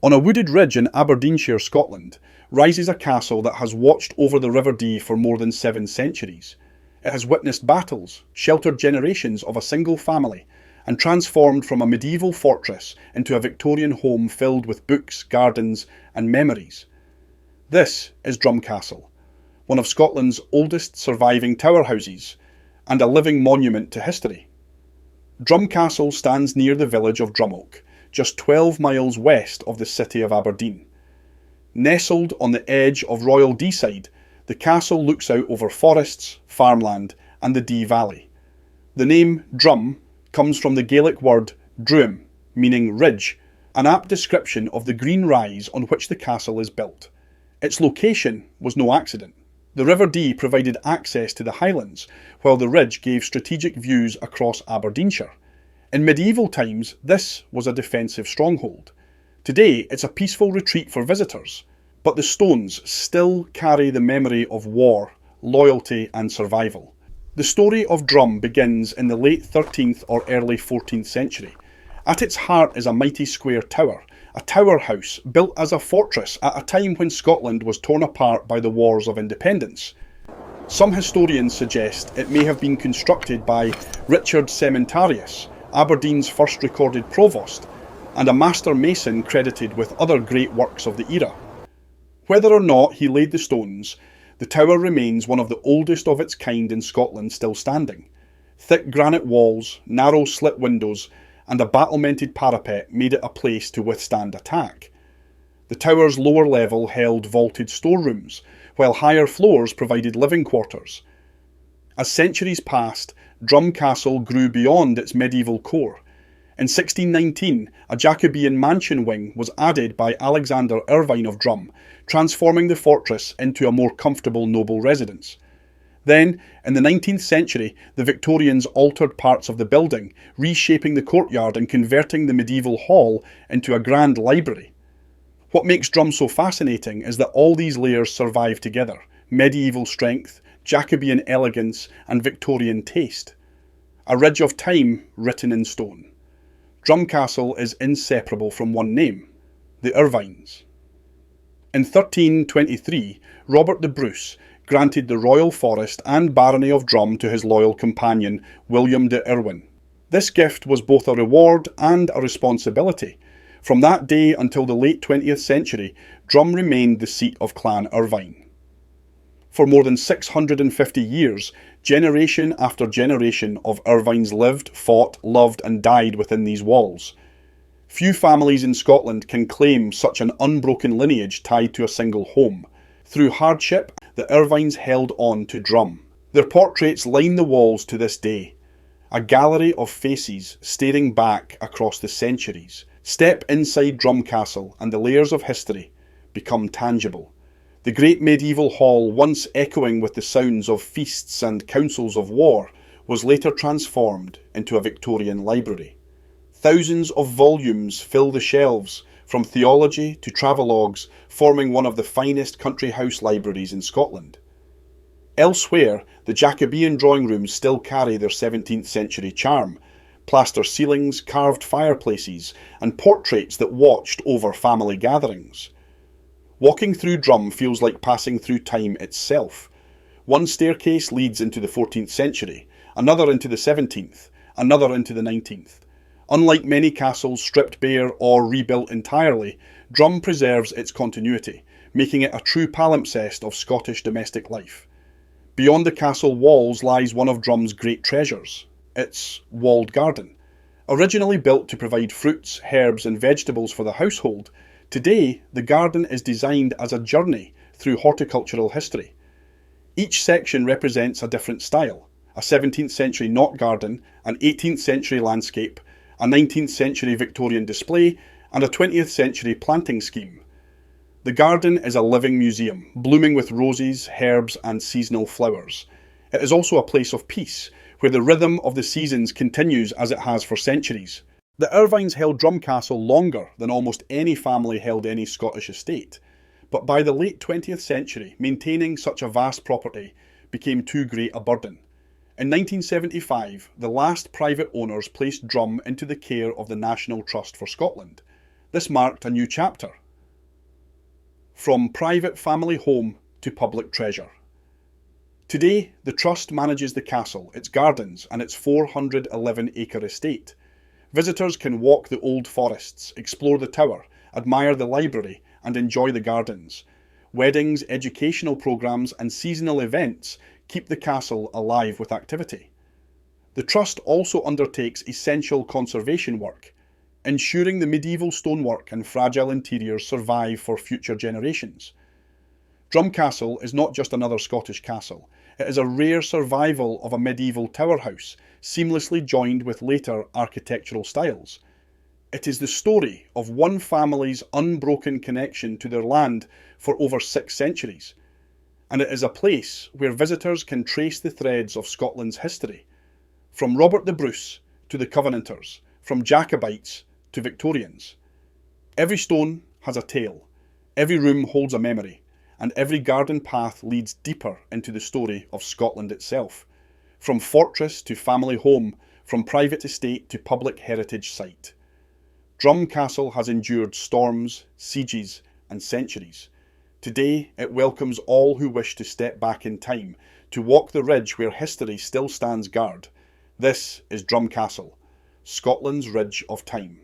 On a wooded ridge in Aberdeenshire, Scotland, rises a castle that has watched over the River Dee for more than 7 centuries. It has witnessed battles, sheltered generations of a single family, and transformed from a medieval fortress into a Victorian home filled with books, gardens, and memories. This is Drum Castle, one of Scotland's oldest surviving tower houses, and a living monument to history. Drum Castle stands near the village of Drumoak, just 12 miles west of the city of Aberdeen. Nestled on the edge of Royal Deeside, the castle looks out over forests, farmland, and the Dee Valley. The name Drum comes from the Gaelic word druim, meaning ridge, an apt description of the green rise on which the castle is built. Its location was no accident. The River Dee provided access to the Highlands, while the ridge gave strategic views across Aberdeenshire. In medieval times, this was a defensive stronghold. Today, it's a peaceful retreat for visitors, but the stones still carry the memory of war, loyalty, and survival. The story of Drum begins in the late 13th or early 14th century. At its heart is a mighty square tower, a tower house built as a fortress at a time when Scotland was torn apart by the Wars of Independence. Some historians suggest it may have been constructed by Richard Sementarius, Aberdeen's first recorded provost, and a master mason credited with other great works of the era. Whether or not he laid the stones, the tower remains one of the oldest of its kind in Scotland still standing. Thick granite walls, narrow slit windows, and a battlemented parapet made it a place to withstand attack. The tower's lower level held vaulted storerooms, while higher floors provided living quarters. As centuries passed, Drum Castle grew beyond its medieval core. In 1619, a Jacobean mansion wing was added by Alexander Irvine of Drum, transforming the fortress into a more comfortable noble residence. Then, in the 19th century, the Victorians altered parts of the building, reshaping the courtyard and converting the medieval hall into a grand library. What makes Drum so fascinating is that all these layers survive together: medieval strength, Jacobean elegance, and Victorian taste. A ridge of time written in stone. Drum Castle is inseparable from one name: the Irvines. In 1323, Robert the Bruce granted the royal forest and barony of Drum to his loyal companion, William de Irwyn. This gift was both a reward and a responsibility. From that day until the late 20th century, Drum remained the seat of Clan Irvine. For more than 650 years, generation after generation of Irvines lived, fought, loved and died within these walls. Few families in Scotland can claim such an unbroken lineage tied to a single home. Through hardship, the Irvines held on to Drum. Their portraits line the walls to this day, a gallery of faces staring back across the centuries. Step inside Drum Castle and the layers of history become tangible. The great medieval hall, once echoing with the sounds of feasts and councils of war, was later transformed into a Victorian library. Thousands of volumes fill the shelves, from theology to travelogues, forming one of the finest country house libraries in Scotland. Elsewhere, the Jacobean drawing rooms still carry their 17th century charm: plaster ceilings, carved fireplaces, and portraits that watched over family gatherings. Walking through Drum feels like passing through time itself. One staircase leads into the 14th century, another into the 17th, another into the 19th. Unlike many castles stripped bare or rebuilt entirely, Drum preserves its continuity, making it a true palimpsest of Scottish domestic life. Beyond the castle walls lies one of Drum's great treasures, its walled garden. Originally built to provide fruits, herbs and vegetables for the household, today the garden is designed as a journey through horticultural history. Each section represents a different style: a 17th century knot garden, an 18th century landscape, a 19th century Victorian display, and a 20th century planting scheme. The garden is a living museum, blooming with roses, herbs and seasonal flowers. It is also a place of peace, where the rhythm of the seasons continues as it has for centuries. The Irvines held Drum Castle longer than almost any family held any Scottish estate, but by the late 20th century, maintaining such a vast property became too great a burden. In 1975, the last private owners placed Drum into the care of the National Trust for Scotland. This marked a new chapter. From private family home to public treasure. Today, the Trust manages the castle, its gardens and its 411-acre estate. Visitors can walk the old forests, explore the tower, admire the library and enjoy the gardens. Weddings, educational programmes and seasonal events keep the castle alive with activity. The Trust also undertakes essential conservation work, ensuring the medieval stonework and fragile interiors survive for future generations. Drum Castle is not just another Scottish castle, it is a rare survival of a medieval tower house, seamlessly joined with later architectural styles. It is the story of one family's unbroken connection to their land for over 6 centuries, and it is a place where visitors can trace the threads of Scotland's history, from Robert the Bruce to the Covenanters, from Jacobites to Victorians. Every stone has a tale, every room holds a memory, and every garden path leads deeper into the story of Scotland itself, from fortress to family home, from private estate to public heritage site. Drum Castle has endured storms, sieges and centuries. Today it welcomes all who wish to step back in time, to walk the ridge where history still stands guard. This is Drum Castle, Scotland's Ridge of Time.